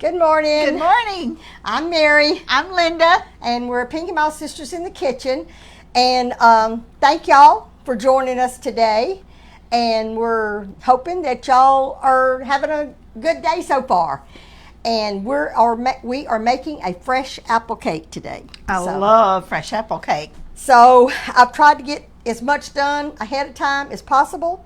Good morning. Good morning. I'm Mary. I'm Linda. And we're Pinky Mouse Sisters in the Kitchen. And thank y'all for joining us today. And we're hoping that y'all are having a good day so far. And we are making a fresh apple cake today. I love fresh apple cake. So I've tried to get as much done ahead of time as possible.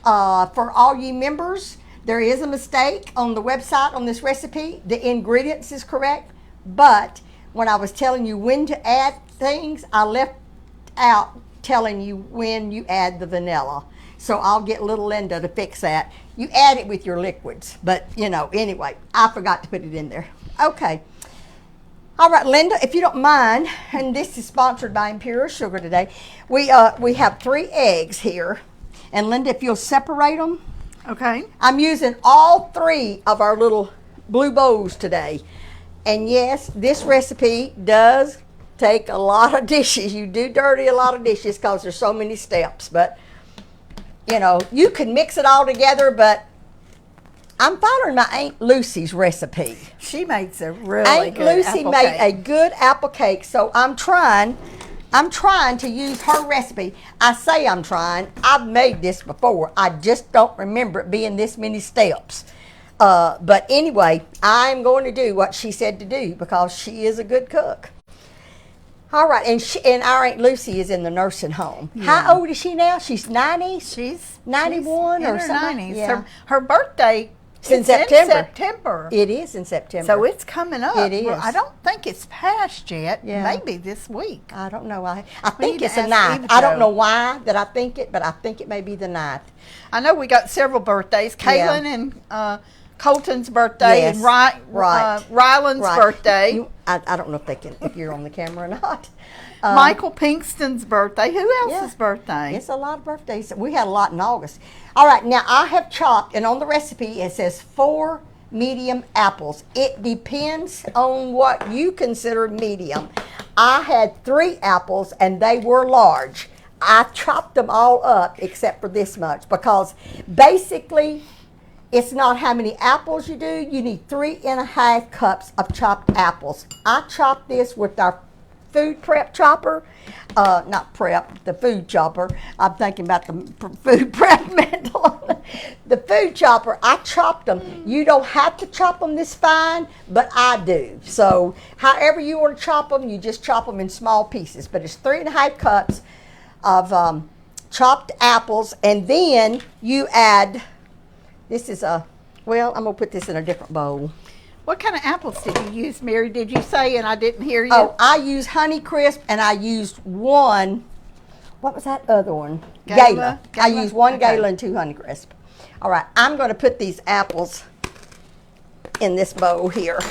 For all you members, there is a mistake on the website on this recipe. The ingredients is correct, but when I was telling you when to add things, I left out telling you when you add the vanilla. So I'll get little Linda to fix that. You add it with your liquids, but anyway, I forgot to put it in there. Okay. All right, Linda, if you don't mind, and this is sponsored by Imperial Sugar today, we have 3 eggs here. And Linda, if you'll separate them. Okay. I'm using all 3 of our little blue bowls today. And yes, this recipe does take a lot of dishes. You do dirty a lot of dishes because there's so many steps. But, you can mix it all together, but I'm following my Aunt Lucy's recipe. She makes a really good apple cake. Aunt Lucy made a good apple cake, so I'm trying to use her recipe. I say I'm trying. I've made this before. I just don't remember it being this many steps. But anyway, I'm going to do what she said to do because she is a good cook. All right, and our Aunt Lucy is in the nursing home. Yeah. How old is she now? She's 90? She's 91 she's or in her something? 90s. Yeah. Her birthday is in September. It is in September. So it's coming up. It is. Well, I don't think it's passed yet. Yeah. Maybe this week. I don't know. I think it's the 9th. I don't know why that I think it, but I think it may be the 9th. I know we got several birthdays. Kaylin and Colton's birthday, yes, and Ryland's birthday. I don't know if you're on the camera or not. Michael Pinkston's birthday. Who else's birthday? It's a lot of birthdays. We had a lot in August. All right, now I have chopped, and on the recipe it says 4 medium apples. It depends on what you consider medium. I had 3 apples, and they were large. I chopped them all up except for this much because basically it's not how many apples you do. You need 3.5 cups of chopped apples. I chopped this with our food prep chopper. Not prep, the food chopper. I'm thinking about the food prep mental. The food chopper, I chopped them. You don't have to chop them this fine, but I do. So however you want to chop them, you just chop them in small pieces. But it's 3.5 cups of chopped apples, and then you add, this is I'm going to put this in a different bowl. What kind of apples did you use, Mary? Did you say, and I didn't hear you? Oh, I used Honeycrisp, and I used one, what was that other one? Gala. I used one Gala and 2 Honeycrisp. All right, I'm going to put these apples in this bowl here.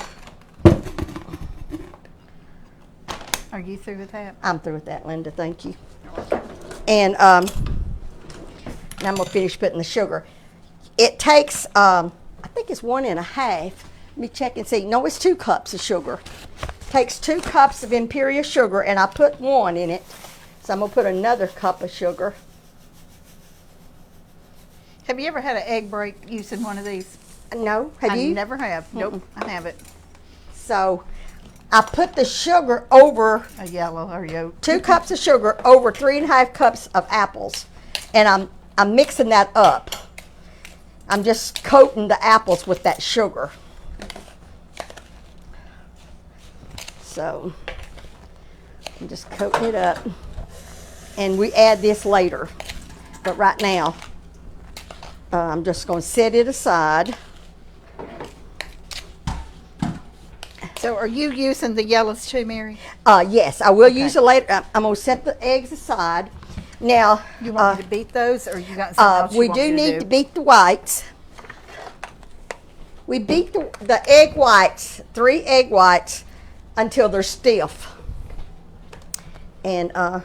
Are you through with that? I'm through with that, Linda, thank you. And now I'm going to finish putting the sugar. It takes, I think it's 1.5. Let me check and see. No, it's 2 cups of sugar. It takes 2 cups of Imperial sugar, and I put 1 in it. So I'm going to put another cup of sugar. Have you ever had an egg break using one of these? No. Have you? I never have. Nope, I haven't. So I put the sugar over a yellow or yolk. 2 cups of sugar over 3.5 cups of apples, and I'm mixing that up. I'm just coating the apples with that sugar. So I'm just coating it up, and we add this later. But right now, I'm just going to set it aside. So are you using the yellows too, Mary? Yes, I will use it later. I'm going to set the eggs aside. Now, you want me to beat those, or you got something else we do need to beat the whites. We beat the egg whites, 3 egg whites, until they're stiff. And I'm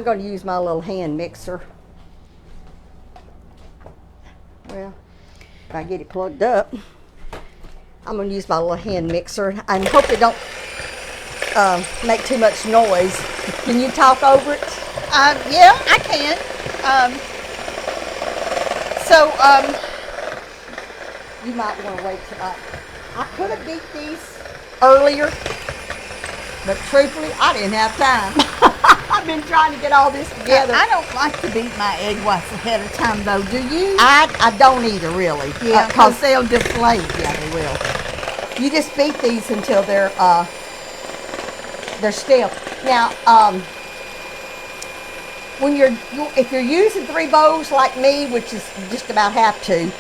going to use my little hand mixer. Well, if I get it plugged up, I'm going to use my little hand mixer and hope it don't make too much noise. Can you talk over it? Yeah, I can. you might want to wait till I could have beat these earlier, but truthfully, I didn't have time. I've been trying to get all this together. I don't like to beat my egg whites ahead of time, though. Do you? I don't either, really. Yeah, because they'll deflate. Yeah, they will. You just beat these until they're stiff. Now, when if you're using 3 bowls like me, which is just about have to,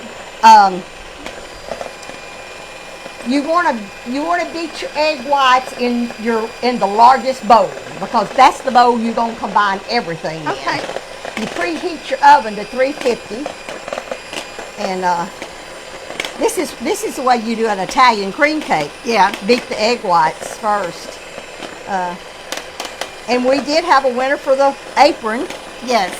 you want to beat your egg whites in the largest bowl, because that's the bowl you're going to combine everything in. Okay. You preheat your oven to 350, and this is the way you do an Italian cream cake. Yeah. Beat the egg whites first. And we did have a winner for the apron. Yes.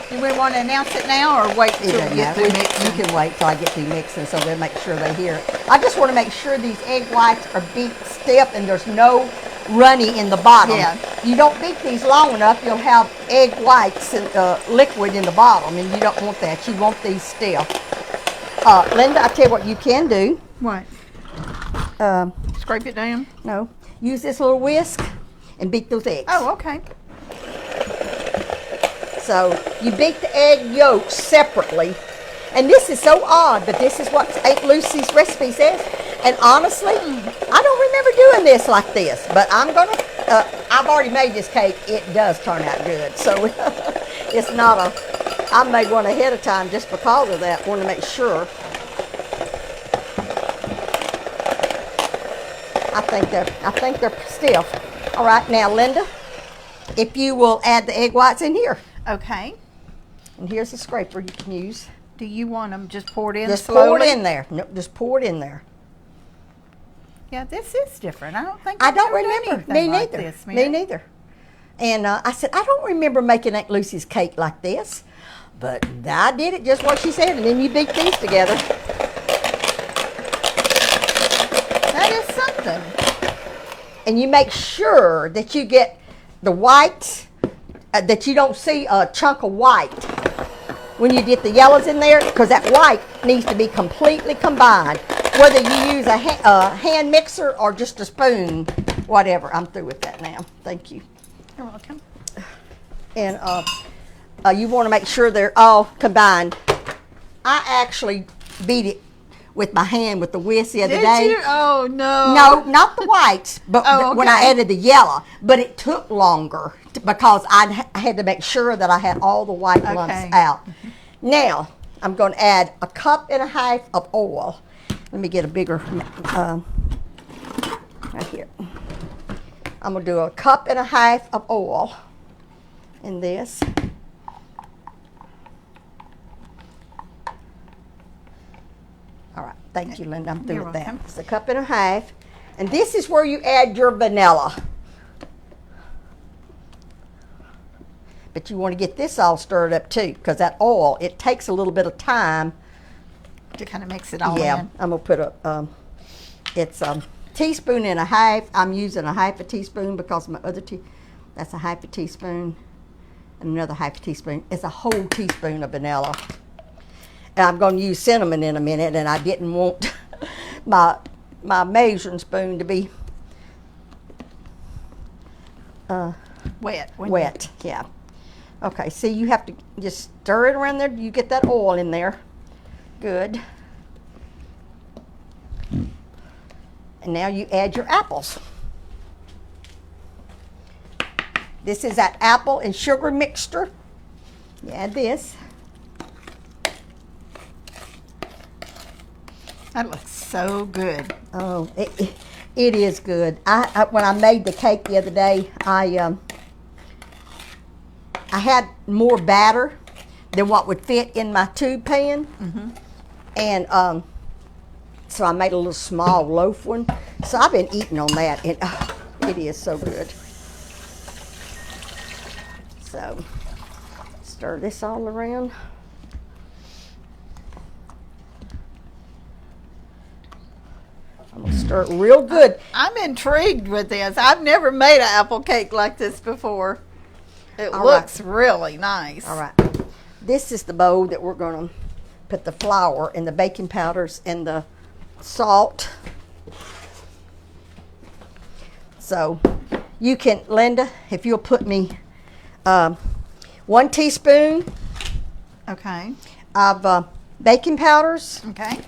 Do we want to announce it now or wait till we get through mixing? You can wait till I get through mixing so they'll make sure they hear it. I just want to make sure these egg whites are beat stiff and there's no runny in the bottom. Yeah. You don't beat these long enough, you'll have egg whites and liquid in the bottom, and you don't want that. You want these stiff. Linda, I'll tell you what you can do. What? Scrape it down? No. Use this little whisk and beat those eggs. Oh, okay. So you beat the egg yolks separately. And this is so odd, but this is what Aunt Lucy's recipe says. And honestly, I don't remember doing this like this, but I've already made this cake. It does turn out good. So it's not I made one ahead of time just because of that. Want to make sure. I think they're stiff. All right, now Linda, if you will add the egg whites in here. Okay. And here's the scraper you can use. Do you want them just poured in Just slowly? pour it in there. No, just pour it in there. Yeah, this is different. I don't think I don't ever done remember. anything Me like neither. this, Me neither. And I said, I don't remember making Aunt Lucy's cake like this. But I did it just what she said, and then you beat these together. That is something. And you make sure that you get the whites, that you don't see a chunk of white when you get the yellows in there, because that white needs to be completely combined. Whether you use a hand mixer or just a spoon, whatever. I'm through with that now. Thank you. You're welcome. And you want to make sure they're all combined. I actually beat it with my hand with the whisk the other day. Did you? Oh, no. No, not the whites, but when I okay. added the yellow. But it took longer because I had to make sure that I had all the white lumps out. Now, I'm going to add a cup and a half of oil. Let me get a bigger, right here. I'm going to do a cup and a half of oil in this. All right, thank you, Linda. I'm through with that. It's a cup and a half. And this is where you add your vanilla. But you want to get this all stirred up too, because that oil, it takes a little bit of time to kind of mix it all yeah, in. I'm going to put it's a teaspoon and a half. I'm using a half a teaspoon because my other that's a half a teaspoon. And another half a teaspoon. It's a whole teaspoon of vanilla. And I'm going to use cinnamon in a minute, and I didn't want my measuring spoon to be wet. Wet, yeah. Okay, see, you have to just stir it around there. You get that oil in there. Good. And now you add your apples. This is that apple and sugar mixture. You add this. That looks so good. Oh, it is good. When I made the cake the other day, I had more batter than what would fit in my tube pan. Mm-hmm. And so I made a little small loaf one. So I've been eating on that, and it is so good. So stir this all around. I'm gonna stir it real good. I'm intrigued with this. I've never made an apple cake like this before. It looks really nice. All right. This is the bowl that we're gonna put the flour and the baking powders and the salt. So you can, Linda, if you'll put me 1 teaspoon Okay. of baking powders. Okay.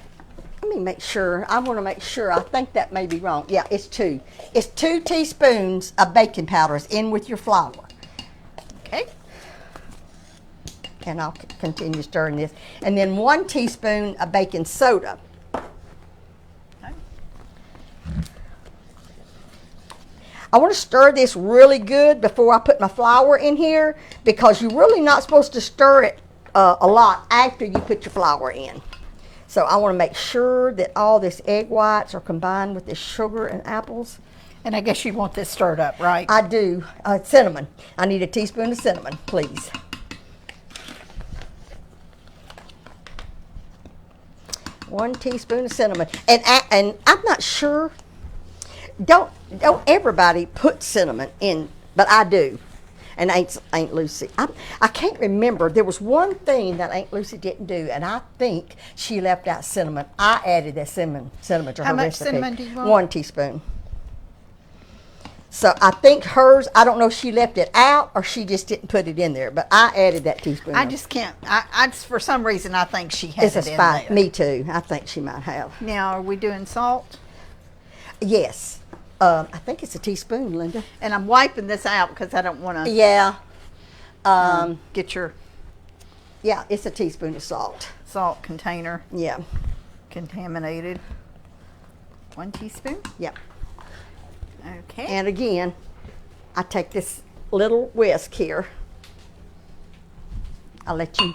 Let me make sure. I want to make sure. I think that may be wrong. Yeah, it's 2. It's 2 teaspoons of baking powders in with your flour. Okay. And I'll continue stirring this. And then 1 teaspoon of baking soda. Okay. I want to stir this really good before I put my flour in here, because you're really not supposed to stir it a lot after you put your flour in. So I want to make sure that all this egg whites are combined with this sugar and apples. And I guess you want this stirred up, right? I do. Cinnamon. I need a teaspoon of cinnamon, please. One teaspoon of cinnamon. And I'm not sure. Don't everybody put cinnamon in, but I do. And Aunt Lucy. I can't remember. There was one thing that Aunt Lucy didn't do, and I think she left out cinnamon. I added that cinnamon to her recipe. How much cinnamon do you want? 1 teaspoon. So I think hers, I don't know if she left it out or she just didn't put it in there, but I added that teaspoon. I just can't. I for some reason I think she has It's a it in spice. there. Me too. I think she might have. Now, are we doing salt? Yes. I think it's a teaspoon, Linda. And I'm wiping this out because I don't want to Yeah. get your Yeah, it's a teaspoon of salt. salt container Yeah. contaminated. 1 teaspoon. Yeah. Okay. And again, I take this little whisk here. I'll let you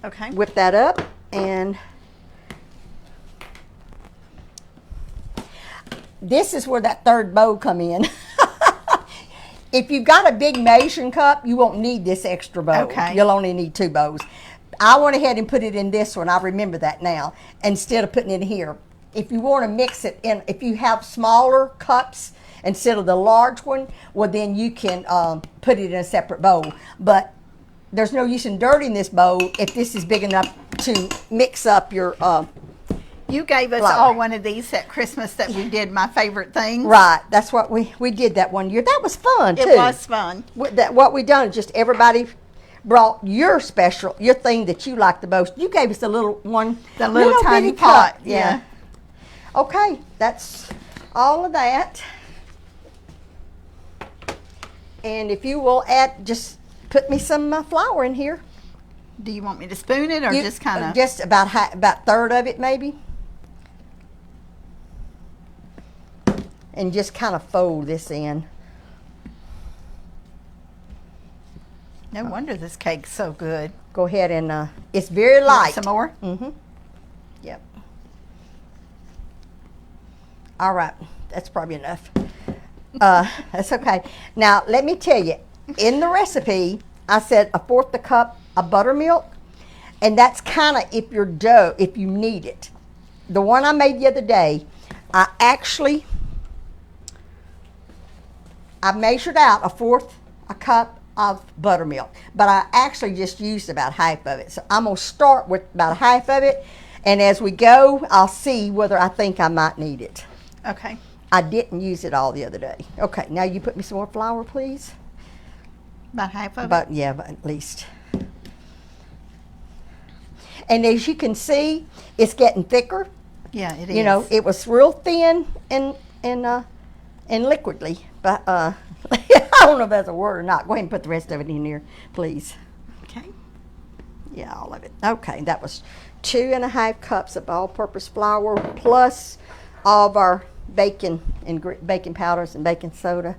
Okay. whip that up, and this is where that third bowl come in. If you've got a big measuring cup, you won't need this extra bowl. Okay. You'll only need 2 bowls. I went ahead and put it in this one. I remember that now, instead of putting it here. If you want to mix it in, if you have smaller cups instead of the large one, well, then you can put it in a separate bowl. But there's no use in dirtying this bowl if this is big enough to mix up your You gave us flour. all one of these at Christmas that we did my favorite things. Right, that's what we did that one year. That was fun too. It was fun. What we done is just everybody brought your thing that you liked the most. You gave us a little one, The little tiny bitty pot, cup. yeah. Okay, that's all of that. And if you will just put me some flour in here. Do you want me to spoon it or just kind of? Just about about third of it maybe. And just kind of fold this in. No wonder this cake's so good. Go ahead and it's very You want light. some more? Mm-hmm. Yep. All right, that's probably enough. That's okay. Now let me tell you, in the recipe, I said 1/4 a cup of buttermilk, and that's kind of if your dough, if you need it. The one I made the other day, I measured out 1/4 a cup of buttermilk, but I actually just used about half of it. So I'm gonna start with about half of it, and as we go, I'll see whether I think I might need it. Okay. I didn't use it all the other day. Okay, now you put me some more flour, please. About half of it? But yeah, but at least. And as you can see, it's getting thicker. Yeah, it is. You know, it was real thin and liquidly, but I don't know if that's a word or not. Go ahead and put the rest of it in here, please. Okay. Yeah, all of it. Okay, that was 2½ cups of all-purpose flour plus all of our baking powders and baking soda.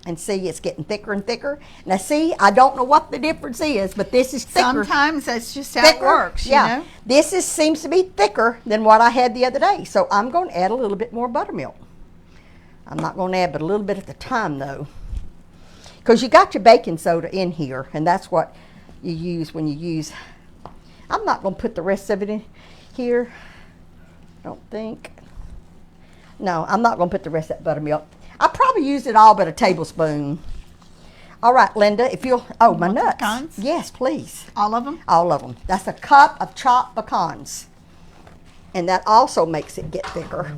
And see, it's getting thicker and thicker. Now see, I don't know what the difference is, but this is thicker. Sometimes that's just how it works, you know? This seems to be thicker than what I had the other day. So I'm going to add a little bit more buttermilk. I'm not going to add but a little bit at the time though. Because you got your baking soda in here, and that's what you use when you use. I'm not going to put the rest of it in here. Don't think. No, I'm not going to put the rest of that buttermilk. I probably used it all but a tablespoon. All right, Linda, if you'll, oh, my want the nuts. pecans? Yes, please. All of them? All of them. That's a cup of chopped pecans. And that also makes it get thicker.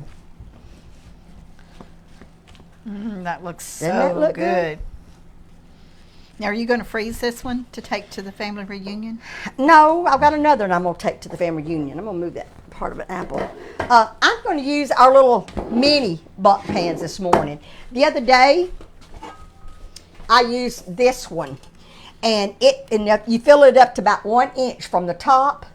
That looks Doesn't that so look good. Now, are you going to freeze this one to take to the family reunion? No, I've got another one I'm going to take to the family reunion. I'm going to move that part of an apple. I'm going to use our little mini buck pans this morning. The other day, I used this one. And you fill it up to about 1 inch from the top.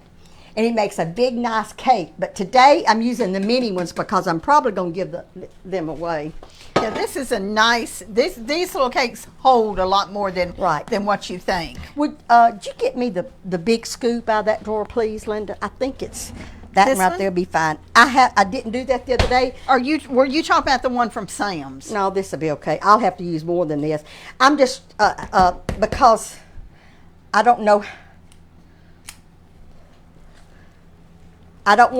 And it makes a big, nice cake. But today, I'm using the mini ones because I'm probably going to give them away. Yeah, this is a nice, these little cakes hold a lot more than what you think. Would you get me the big scoop out of that drawer, please, Linda? I think it's that This one right one? there will be fine. I didn't do that the other day. Were you talking about the one from Sam's? No, this will be okay. I'll have to use more than this. I'm just because I don't know. I don't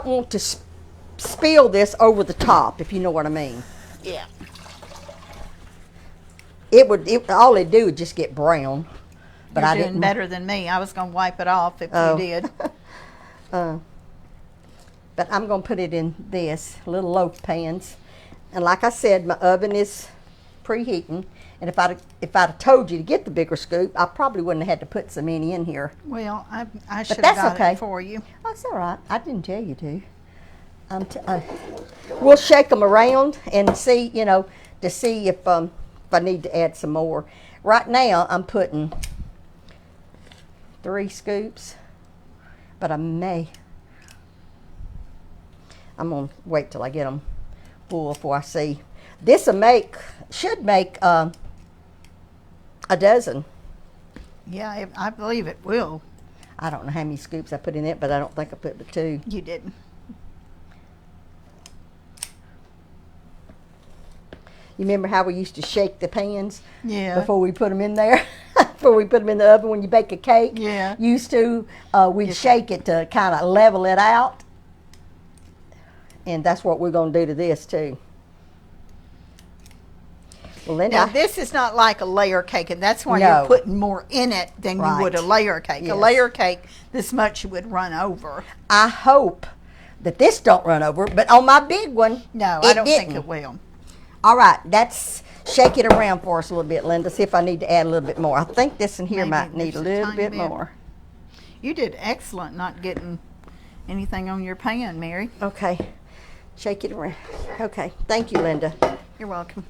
want to spill this over the top, if you know what I mean. Yeah. All it'd do would just get brown. But You're I doing didn't. better than me. I was going to wipe it off if Oh. you did. But I'm going to put it in this little loaf pans. And like I said, my oven is preheating. And if I'd have told you to get the bigger scoop, I probably wouldn't have had to put so many in here. Well, I should have that's got okay. it for you. That's all right. I didn't tell you to. We'll shake them around and see, to see if I need to add some more. Right now, I'm putting 3 scoops, but I'm going to wait till I get them full before I see. This should make a dozen. Yeah, I believe it will. I don't know how many scoops I put in it, but I don't think I put but 2. You didn't. You remember how we used to shake the pans Yeah. before we put them in there? Before we put them in the oven when you bake a cake? Yeah. Used to, we'd shake it to kind of level it out. And that's what we're going to do to this too. Well, Linda, Now, this is not like a layer cake, and that's why No. you're putting more in it than you would a Right. layer cake. Yes. A layer cake, this much would run over. I hope that this don't run over, but on my big one, No, I don't think didn't. it will. All right, shake it around for us a little bit, Linda. See if I need to add a little bit more. I think this in here Maybe might need just a a little tiny bit bit. more. You did excellent not getting anything on your pan, Mary. Okay, shake it around. Okay, thank you, Linda. You're welcome.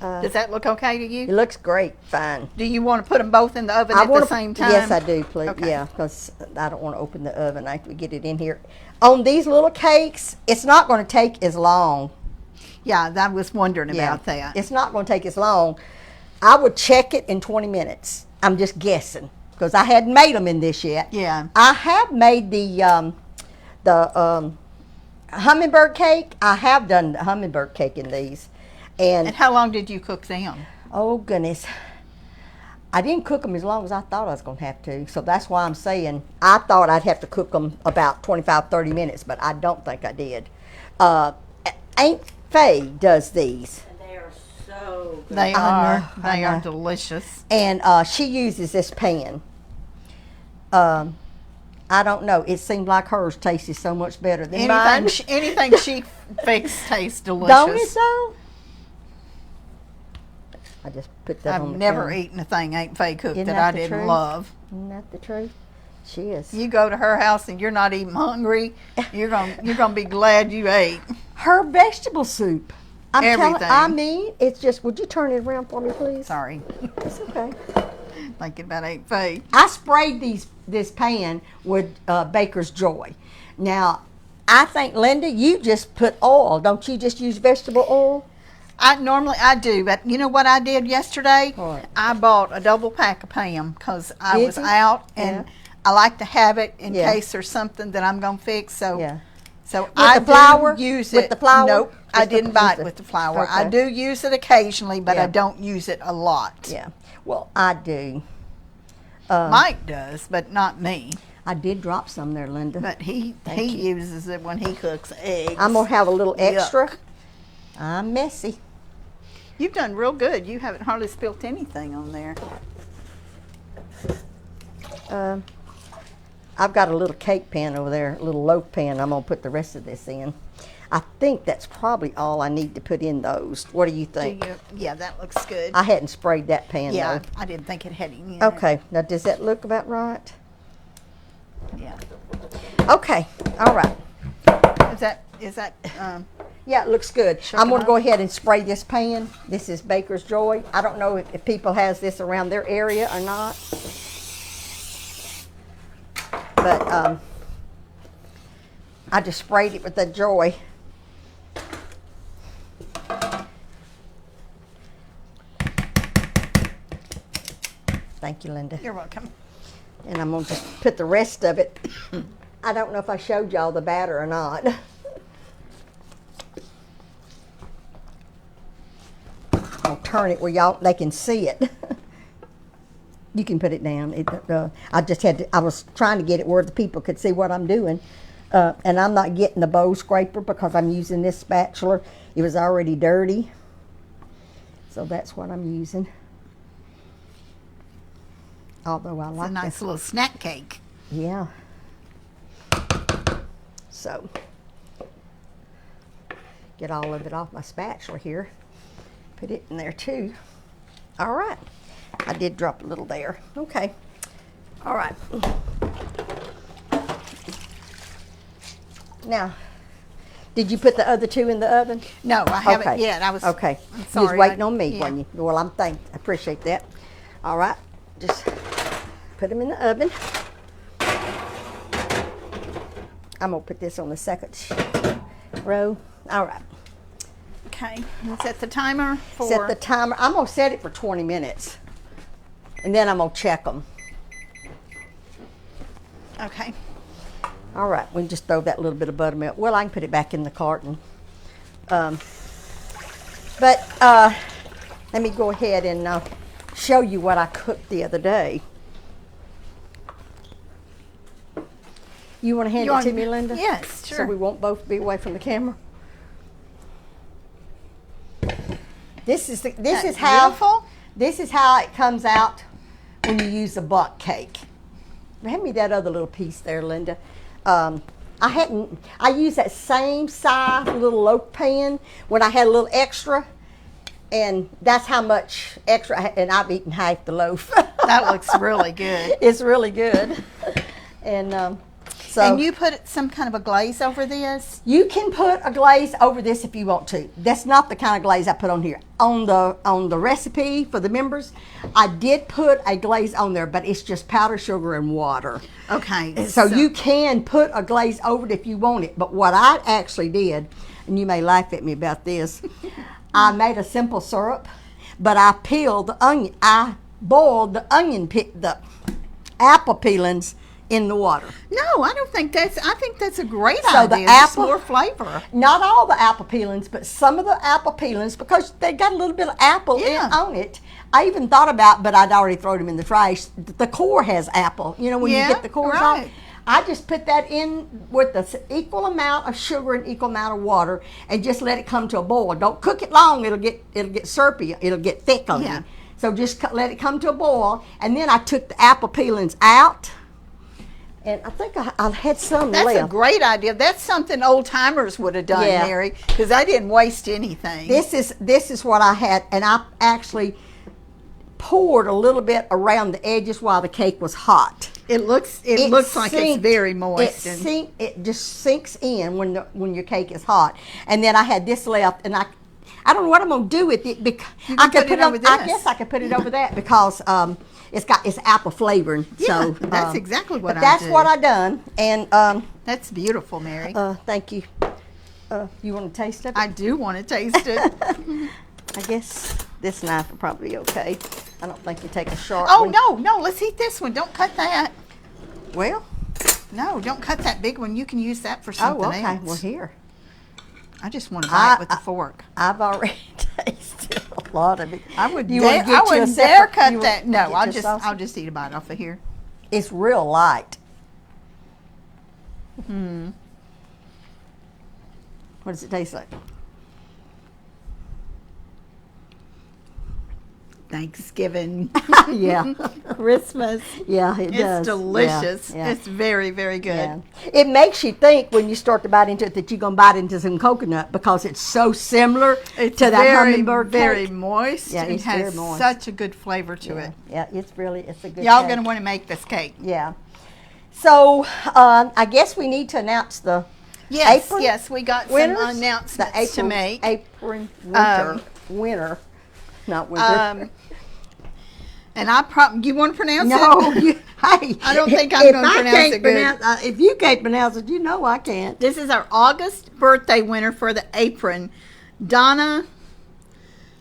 Does that look okay to It you? looks great, fine. Do you want to put them both in the oven at the same time? Yes, I do, please. Okay. Yeah, because I don't want to open the oven after we get it in here. On these little cakes, it's not going to take as long. Yeah, I was wondering Yeah, about that. it's not going to take as long. I would check it in 20 minutes. I'm just guessing because I hadn't made them in this yet. Yeah. I have made the hummingbird cake. I have done the hummingbird cake in these. And how long did you cook them? Oh, goodness. I didn't cook them as long as I thought I was going to have to. So that's why I'm saying I thought I'd have to cook them about 25, 30 minutes, but I don't think I did. Aunt Faye does these. They are so good. They are. I They are know. delicious. And she uses this pan. I don't know. It seems like hers tasted so much better than mine. Anything she fixed tastes delicious. Don't it though? I just put that on I've the never counter. eaten a thing Aunt Faye cooked Isn't that that I the didn't truth? love. Isn't that the truth? She is. You go to her house and you're not even hungry, you're gonna be glad you ate. Her vegetable soup. Everything. I mean, it's just, would you turn it around for me, please? Sorry, It's okay. thinking about Aunt Faye. I sprayed this pan with Baker's Joy. Now, I think, Linda, you just put oil. Don't you just use vegetable oil? I do, but you know what I did yesterday? What? I bought a double pack of Pam because I Did was you? out and Yeah. I like to have it in Yeah. case there's something that I'm gonna fix. So, Yeah. so the flour? do use With it. the flour? Nope, I Just the- didn't buy just it the- with the flour. I okay. do use it occasionally, but Yeah. I don't use it a lot. Yeah. Well, I do. Mike does, but not me. I did drop some there, Linda. But he Thank you. uses it when he cooks eggs. I'm going to have a little Yuck. extra. I'm messy. You've done real good. You haven't hardly spilt anything on there. I've got a little cake pan over there, a little loaf pan. I'm going to put the rest of this in. I think that's probably all I need to put in those. What do you think? Yeah, that looks good. I hadn't sprayed that pan Yeah, though. I didn't think it had any in Okay, now does that look about right? there. Yeah. Okay, all right. Is that Yeah, it looks good. Sure I'm going to enough. go ahead and spray this pan. This is Baker's Joy. I don't know if people has this around their area or not. But I just sprayed it with the Joy. Thank you, Linda. You're welcome. And I'm going to just put the rest of it. I don't know if I showed y'all the batter or not. I'll turn it where they can see it. You can put it down. I was trying to get it where the people could see what I'm doing. And I'm not getting the bowl scraper because I'm using this spatula. It was already dirty. So that's what I'm using. Although I It's like a nice little snack cake. Yeah. So, get all of it off my spatula here. Put it in there too. All right. I did drop a little there. Okay. All right. Now, did you put the other two in the oven? No, I haven't Okay. yet. I was Okay. I'm You was sorry. waiting on me, yeah. weren't you? Well, I appreciate that. All right. Just put them in the oven. I'm going to put this on the second row. All right. Okay. And set the timer for Set the timer. I'm going to set it for 20 minutes. And then I'm going to check them. Okay. All right. We can just throw that little bit of buttermilk. Well, I can put it back in the carton. Let me go ahead and show you what I cooked the other day. You want to hand it to me, Linda? Yes, sure. So we won't both be away from the camera. This is how it comes out when you use a buck cake. Hand me that other little piece there, Linda. I used that same size little loaf pan when I had a little extra, and that's how much extra, and I've eaten half the loaf. That looks really good. It's really good. And And you put some kind of a glaze over this? you can put a glaze over this if you want to. That's not the kind of glaze I put on here. On the recipe for the members, I did put a glaze on there, but it's just powdered sugar and water. Okay. So you can put a glaze over it if you want it. But what I actually did, and you may laugh at me about this, I made a simple syrup, but I peeled the onion. I boiled the the apple peelings in the water. No, I think that's a great So the idea. Just apple- more flavor. Not all the apple peelings, but some of the apple peelings, because they got a little bit of apple on it. I even thought about, but I'd already thrown them in the trash. The core has apple. You know, when you get the cores off. right. I just put that in with the equal amount of sugar and equal amount of water, and just let it come to a boil. Don't cook it long; it'll get syrupy. It'll get thick on Yeah. you. So just let it come to a boil, and then I took the apple peelings out, and I think I had some That's left. a great idea. That's something old timers would have done, Yeah. Mary, because I didn't waste anything. This is what I had, and I actually poured a little bit around the edges while the cake was hot. It looks like it's very moist. It just sinks in when your cake is hot. And then I had this left, and I don't know what I'm going to do with it because You I can could put it I over this. guess I could put it over that because it's apple flavoring. Yeah, so that's exactly what but I that's do. what I done. And That's beautiful, Mary. thank you. You want to taste of it? I do want to taste it. I guess this knife will probably be okay. I don't think you take a sharp Oh, one. no, let's eat this one. Don't cut that. Well, No, don't cut that big one. You can use that for oh, something okay. else. Well, here. I just want to bite it with the fork. I've already tasted a lot of it. I would You dare, wanna I get you a wouldn't separate- dare cut you that. wanna No, get I'll your just sausage? eat a bite off of here. It's real light. What does it taste like? Thanksgiving, Yeah. Christmas. Yeah, it does. It's delicious. Yeah, yeah. It's very, very good. Yeah. It makes you think when you start to bite into it that you're going to bite into some coconut because it's so similar It's to that very, hummingbird very cake. moist. Yeah, It it's has very moist. such a good flavor to Yeah, it. yeah, it's a good Y'all cake. going to want to make this cake. Yeah. So, I guess we need to announce the Yes, Apron yes, we got winners? some announcements to make. Apron winner. Not winter. And you want to pronounce no, it? hey. I don't think I'm going to pronounce it good. If you can't pronounce it, you know I can't. This is our August birthday winner for the apron, Donna.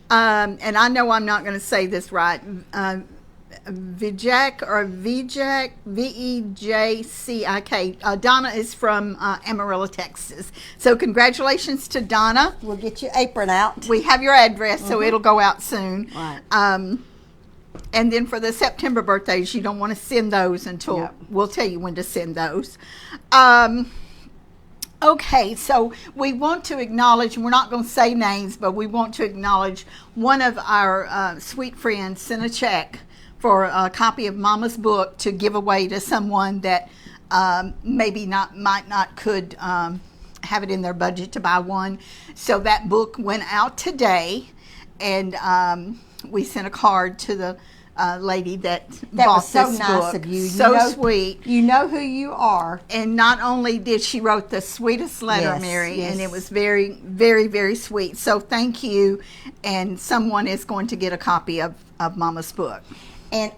And I know I'm not going to say this right. Vijak or Vijak, Vejcik. Donna is from Amarillo, Texas. So congratulations to Donna. We'll get your apron out. We have your address, so it'll go out soon. Right. And then for the September birthdays, you don't want to send those until we'll tell you when to send those. Okay, so we want to acknowledge, and we're not going to say names, but we want to acknowledge one of our sweet friends sent a check for a copy of Mama's book to give away to someone that might not could have it in their budget to buy one. So that book went out today, and we sent a card to the lady that bought was so this nice book. of you. So sweet. You know who you are. And not only did she wrote the sweetest letter, Yes, Mary, yes. and it was very, very, very sweet. So thank you, and someone is going to get a copy of Mama's book. And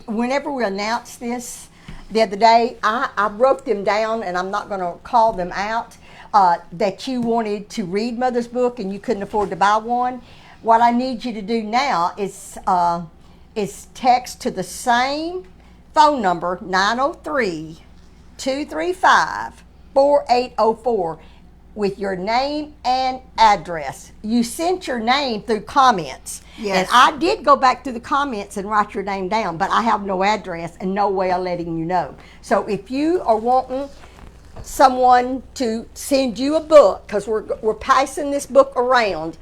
whenever we announced this the other day, I wrote them down, and I'm not going to call them out, that you wanted to read Mother's book and you couldn't afford to buy one. What I need you to do now is text to the same phone number, 903-235-4804, with your name and address. You sent your name through comments. Yes. And I did go back through the comments and write your name down, but I have no address and no way of letting you know. So if you are wanting someone to send you a book, because we're passing this book around,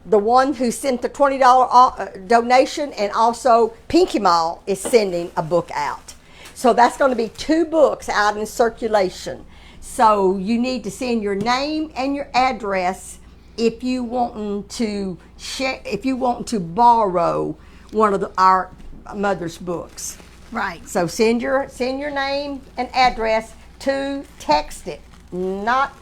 the one who sent the $20 donation, and also Pinky Mall is sending a book out. So that's going to be 2 books out in circulation. So you need to send your name and your address if you want to share, if you want to borrow one of our Mother's books. Right. So send your name and address to, text it, not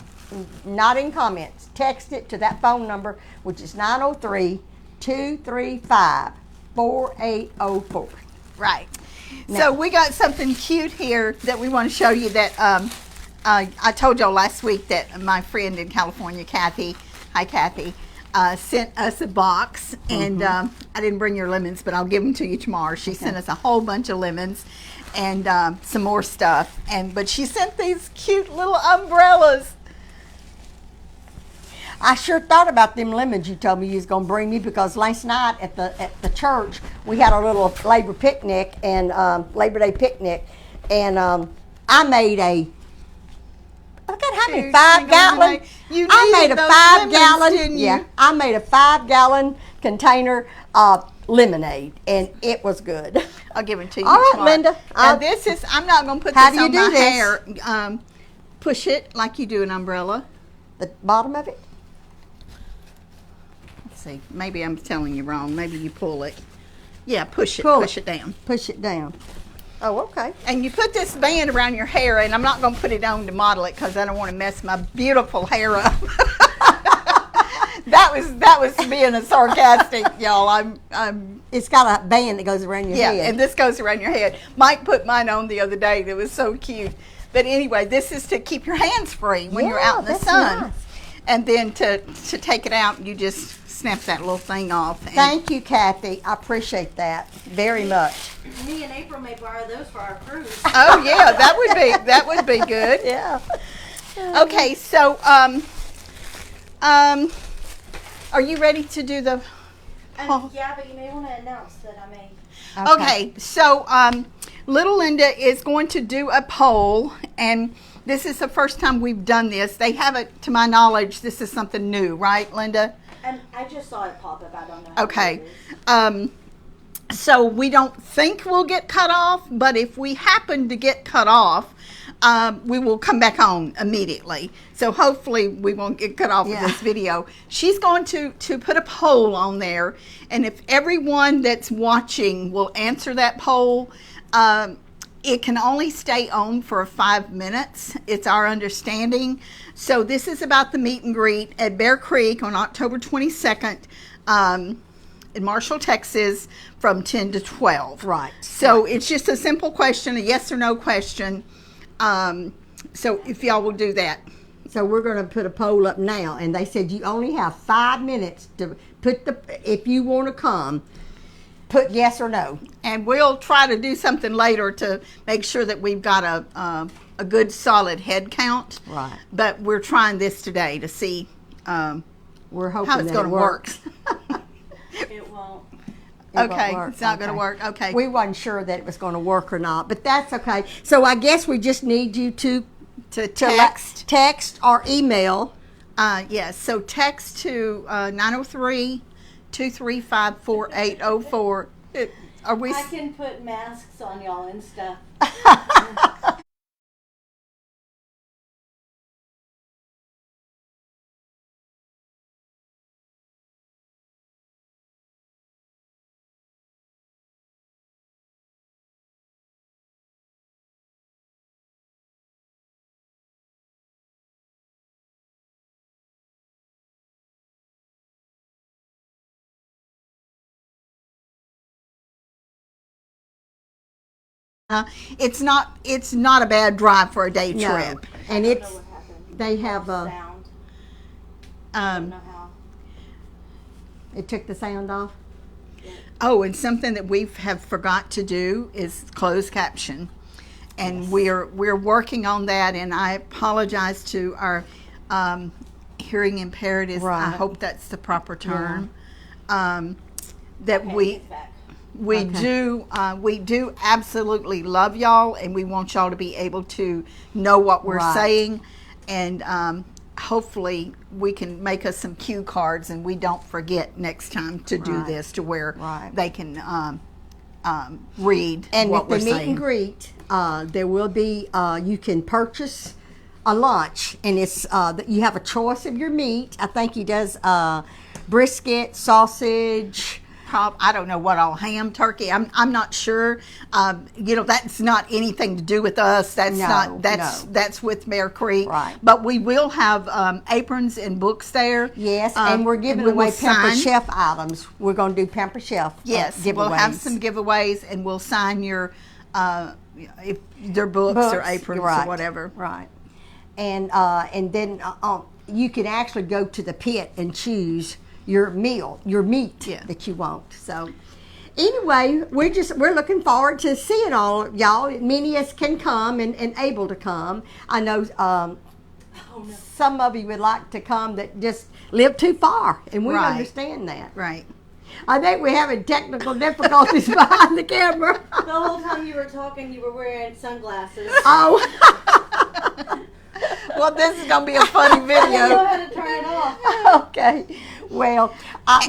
in comments. Text it to that phone number, which is 903-235-4804. Right. Now, So we got something cute here that we want to show you that I told y'all last week that my friend in California, Kathy, hi Kathy, sent us a box, and I didn't bring your lemons, but I'll give them to you tomorrow. She sent us a whole bunch of lemons and some more stuff, but she sent these cute little umbrellas. I sure thought about them lemons you told me you was gonna bring me, because last night at the church we had a little Labor Day picnic, and I made a. Look at how many 5-gallon. I made a 5-gallon. Didn't you? Yeah, I made a 5-gallon container of lemonade, and it was good. I'll give it to you. All right, tomorrow. Linda. Now this is. I'm not going to put How this do you on do my this? hair. Push it like you do an umbrella. The bottom of it. Let's see. Maybe I'm telling you wrong. Maybe you pull it. Yeah, push it. Push it down. Push it down. Oh, okay. And you put this band around your hair, and I'm not going to put it on to model it because I don't want to mess my beautiful hair up. That was being a sarcastic, y'all. It's got a band that goes around your head. Yeah, and this goes around your head. Mike put mine on the other day. That was so cute. But anyway, this is to keep your hands free when you're out in the that's sun. nice. And then to take it out, you just snap that little thing off. And Thank you, Kathy. I appreciate that very much. Me and April may borrow those for our cruise. Oh yeah, that would be good. Yeah. Okay, so are you ready to do the? Yeah, but you may want to announce that I may. Okay, so little Linda is going to do a poll, and this is the first time we've done this. They haven't, to my knowledge, this is something new, right, Linda? And I just saw it pop up. I don't know. Okay. So we don't think we'll get cut off, but if we happen to get cut off, we will come back on immediately. So hopefully we won't get cut off with this video. She's going to put a poll on there, and if everyone that's watching will answer that poll, it can only stay on for 5 minutes. It's our understanding. So this is about the meet and greet at Bear Creek on October 22nd. In Marshall, Texas, from 10 to 12. Right. So it's just a simple question, a yes or no question. So if y'all will do that. So we're going to put a poll up now, and they said you only have 5 minutes to put if you want to come, put yes or no. And we'll try to do something later to make sure that we've got a good solid head count. Right. But we're trying this today to see We're hoping how it's that going it to work. works. It won't. Okay, won't work. it's not going to work. Okay. We wasn't sure that it was going to work or not, but that's okay. So I guess we just need you to text or email. Yes, so text to 903-235-4804. Are we? I can put masks on y'all and stuff. It's not a bad drive for a day No. trip. And I don't know what happened. they have Sound. I don't know how. it took the sound off. Oh, and something that we have forgot to do is closed caption, and we're working on that. And I apologize to our hearing impaired. I Right. hope that's the proper term. That Okay, it's back. we do absolutely love y'all, and we want y'all to be able to know what we're Right. saying, and hopefully we can make us some cue cards and we don't forget next time to do Right. this, to where Right. they can read And what at the we're meet saying. and greet, there will be you can purchase a lunch, and it's you have a choice of your meat. I think he does brisket, sausage. I don't know what all, ham, turkey. I'm not sure. That's not anything to do with us. That's No, that's with Bear Creek. Right. But we will have aprons and books there. Yes, and we're giving we away will Pamper sign. Chef items. We're going to do Pamper Chef Yes, giveaways. we'll have some giveaways, and we'll sign your if they're books or aprons right, or whatever. Right. And then you can actually go to the pit and choose your meat Yeah. that you want. So anyway, we're looking forward to seeing all of y'all. Many of us can come and able to come. I know some of you would like to come that just live too far, and we Right. understand that. Right. I think we're having technical difficulties behind the camera. The whole time you were talking, you were wearing sunglasses. Oh. Well, this is gonna be a funny I didn't know video. how to turn it off. Okay. Well,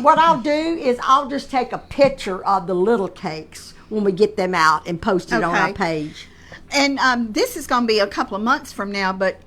what I'll do is I'll just take a picture of the little cakes when we get them out and post it on our Okay. page. And this is gonna be a couple of months from now, but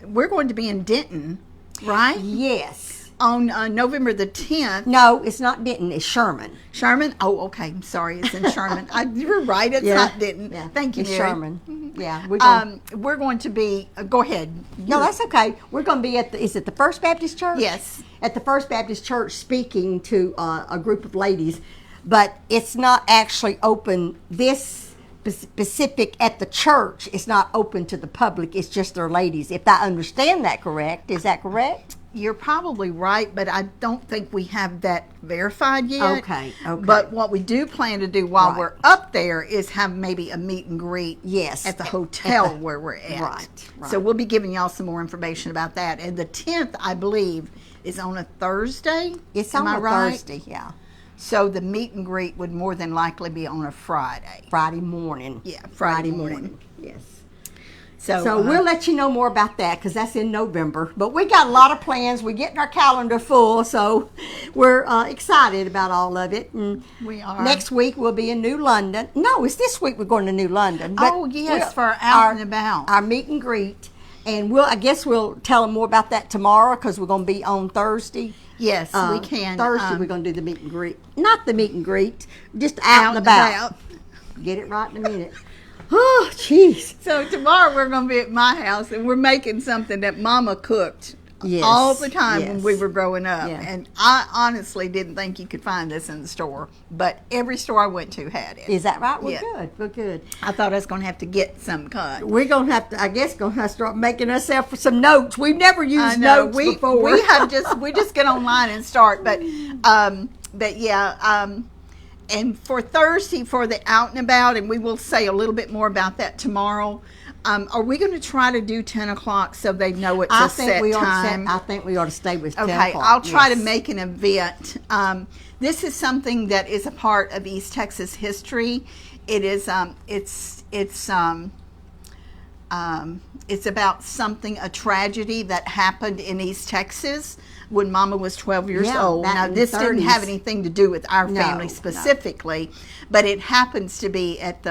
we're going to be in Denton, right? Yes. On November the 10th. No, it's not Denton. It's Sherman. Sherman? Oh, okay. I'm sorry. It's in Sherman. You're right. It's not Denton. Yeah. Thank you, It's Mary. Sherman. Yeah. We're going to be, go ahead. No, that's okay. We're going to be is it the First Baptist Church? Yes. At the First Baptist Church, speaking to a group of ladies, but it's not actually open. This specific at the church is not open to the public. It's just their ladies. If I understand that correct, is that correct? You're probably right, but I don't think we have that verified yet. Okay. But what we do plan to do while Right. we're up there is have maybe a meet and greet. Yes. At the hotel where we're at. Right. So we'll be giving y'all some more information about that. And the 10th, I believe, is on a Thursday. It's Am on I a right? Thursday, yeah. So the meet and greet would more than likely be on a Friday. Friday morning. Yeah, Friday morning. Yes. So we'll let you know more about that because that's in November. But we got a lot of plans. We're getting our calendar full, so we're excited about all of it. And we are. Next week we'll be in New London. No, it's this week we're going to New London. But oh yes, for out and about. Our meet and greet, and I guess we'll tell them more about that tomorrow because we're going to be on Thursday. Yes, we can. Thursday we're going to do the meet and greet. Not the meet and greet, just out and about. Get it right in a minute. Oh, jeez. So tomorrow we're going to be at my house, and we're making something that Mama cooked all the time when we were growing up. Yeah. And I honestly didn't think you could find this in the store, but every store I went to had it. Is that right? We're good. We're good. I thought I was going to have to get some cut. We're going to have to, I guess, start making ourselves some notes. We've never used notes before. We just get online and start, but yeah. And for Thursday, for the out and about, and we will say a little bit more about that tomorrow. Are we going to try to do 10 o'clock so they know it's a set time? I think we ought to stay with 10 okay, o'clock. I'll try to make an event. This is something that is a part of East Texas history. It is. It's about a tragedy that happened in East Texas when Mama was 12 years old. Now, this didn't have anything to do with our family specifically, but it happens to be at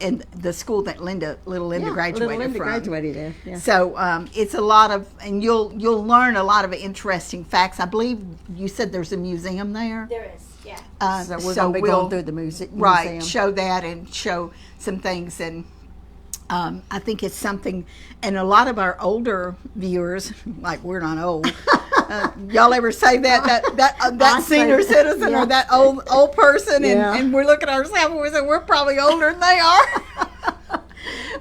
in the school that little Linda graduated from. Graduated there. Yeah. So it's a lot of, and you'll learn a lot of interesting facts. I believe you said there's a museum there. There is, yeah. So we're going to be going through the museum. Right, show that and show some things, and I think it's something, and a lot of our older viewers, like we're not old, y'all ever say that senior citizen or that old person, and we look at ourselves and we say we're probably older than they are.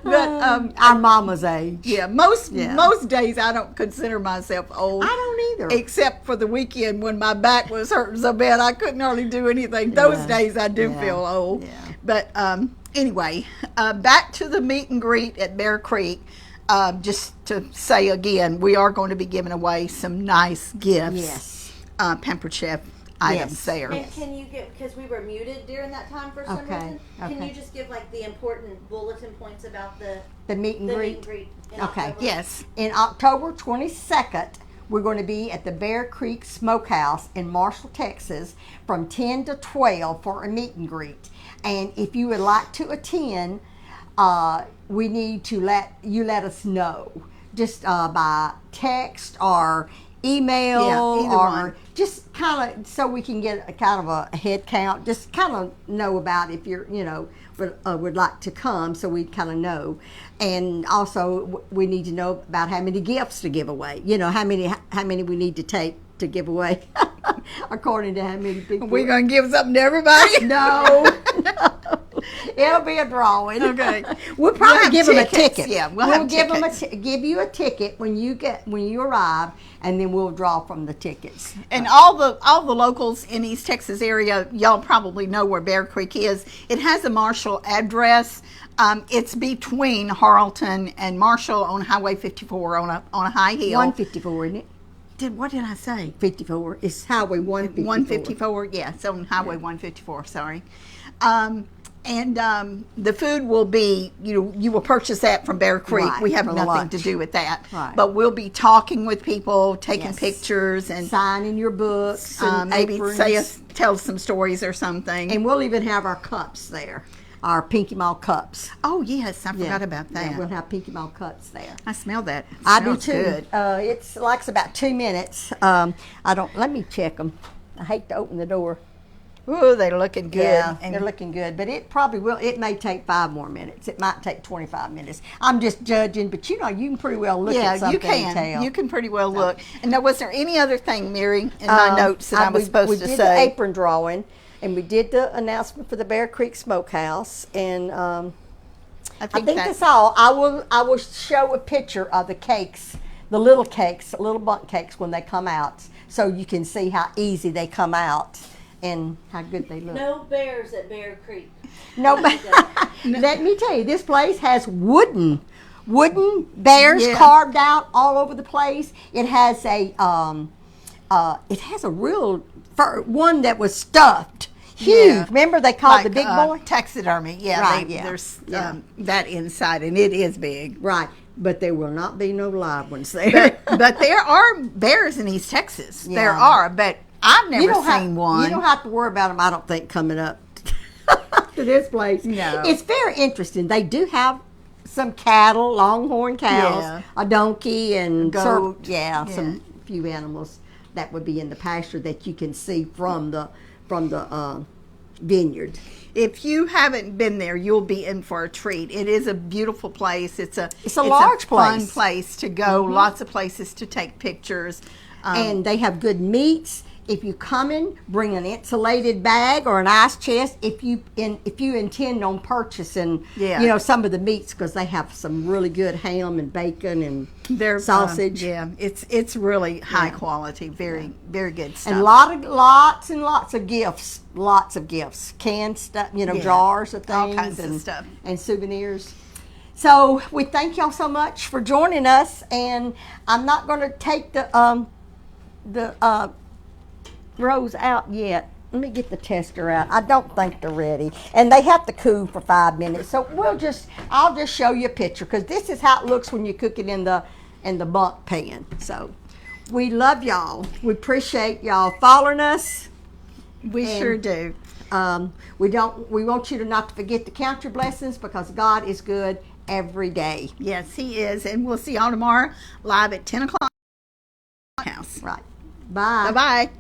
But our mama's age. Yeah, most days I don't consider myself old. I don't either. Except for the weekend when my back was hurting so bad I couldn't hardly do anything. Those days I do feel old. Yeah. But anyway, back to the meet and greet at Bear Creek. Just to say again, we are going to be giving away some nice gifts. Yes. Pampered Chef items there. And can you give, because we were muted during that time for some reason, can you just give like the important bulletin points about the meet and greet? in Okay. October? Yes. In October 22nd, we're going to be at the Bear Creek Smokehouse in Marshall, Texas from 10 to 12 for a meet and greet. And if you would like to attend, we need to let us know just by text or email either or one. Just kind of so we can get a kind of a head count, just kind of know about if you're, would like to come, so we kind of know. And also we need to know about how many gifts to give away, how many we need to take to give away according to how many people. We're going to give something to everybody? No. It'll be a drawing. Okay. We'll probably give them a tickets. ticket. Yeah, we'll give you a ticket when you arrive, and then we'll draw from the tickets. And all the locals in East Texas area, y'all probably know where Bear Creek is. It has a Marshall address. It's between Harlton and Marshall on Highway 54 on a high hill. 154, isn't it? What did I say? 54. It's Highway 154. 154. Yeah, it's on Highway 154. Sorry. And the food will be, you will purchase that from Bear Creek. Right, we have for nothing lunch. to do with that. Right. But we'll be talking with people, taking Yes. pictures, and signing your books, and maybe aprons. tell some stories or something. And we'll even have our cups there, our Pinky Mall cups. Oh yes, I forgot about that. Yeah, we'll have Pinky Mall cups there. I smell that. It I do smells too. Good. It's like about 2 minutes. Let me check them. I hate to open the door. Ooh, they're looking good. Yeah, And they're looking good, but it probably will. It may take 5 more minutes. It might take 25 minutes. I'm just judging, but you can pretty well look at something and tell. You can pretty well look. And now, was there any other thing, Mary, in my notes that I was supposed to We did say? the apron drawing, and we did the announcement for the Bear Creek Smokehouse, and I think that's all. I will show a picture of the cakes, the little bundt cakes when they come out, so you can see how easy they come out and how good they look. No bears at Bear Creek. No, let me tell you, this place has wooden bears carved out all over the place. It has a real one that was stuffed. Huge. Yeah. Remember they called the big boy? Taxidermy. Yeah, Right, yeah. There's Yeah. that inside, and it is big. Right. But there will not be no live ones there. But there are bears in East Texas. Yeah. There are, but I've never seen one. You don't have to worry about them, I don't think, coming up to this place. No. It's very interesting. They do have some cattle, longhorn cows, Yeah. a donkey, and Goat. some few animals that would be in the pasture that you can see from the vineyard. If you haven't been there, you'll be in for a treat. It is a beautiful place. It's a large fun place. place to go. Lots of places to take pictures. And they have good meats. If you come in, bring an insulated bag or an ice chest. If you intend on purchasing, some of the meats, because they have some really good ham and bacon and sausage. It's really high quality. Very very good stuff. And lots and lots of gifts. Lots of gifts, canned stuff, jars of things, all kinds and of stuff, and souvenirs. So we thank y'all so much for joining us. And I'm not going to take the rows out yet. Let me get the tester out. I don't think they're ready, and they have to cool for 5 minutes. So I'll just show you a picture, because this is how it looks when you cook it in the bunk pan. So we love y'all. We appreciate y'all following us. We sure do. We want you to not to forget to count your blessings, because God is good every day. Yes, He is, and we'll see y'all tomorrow live at 10 o'clock. House. Right. Bye. Bye bye.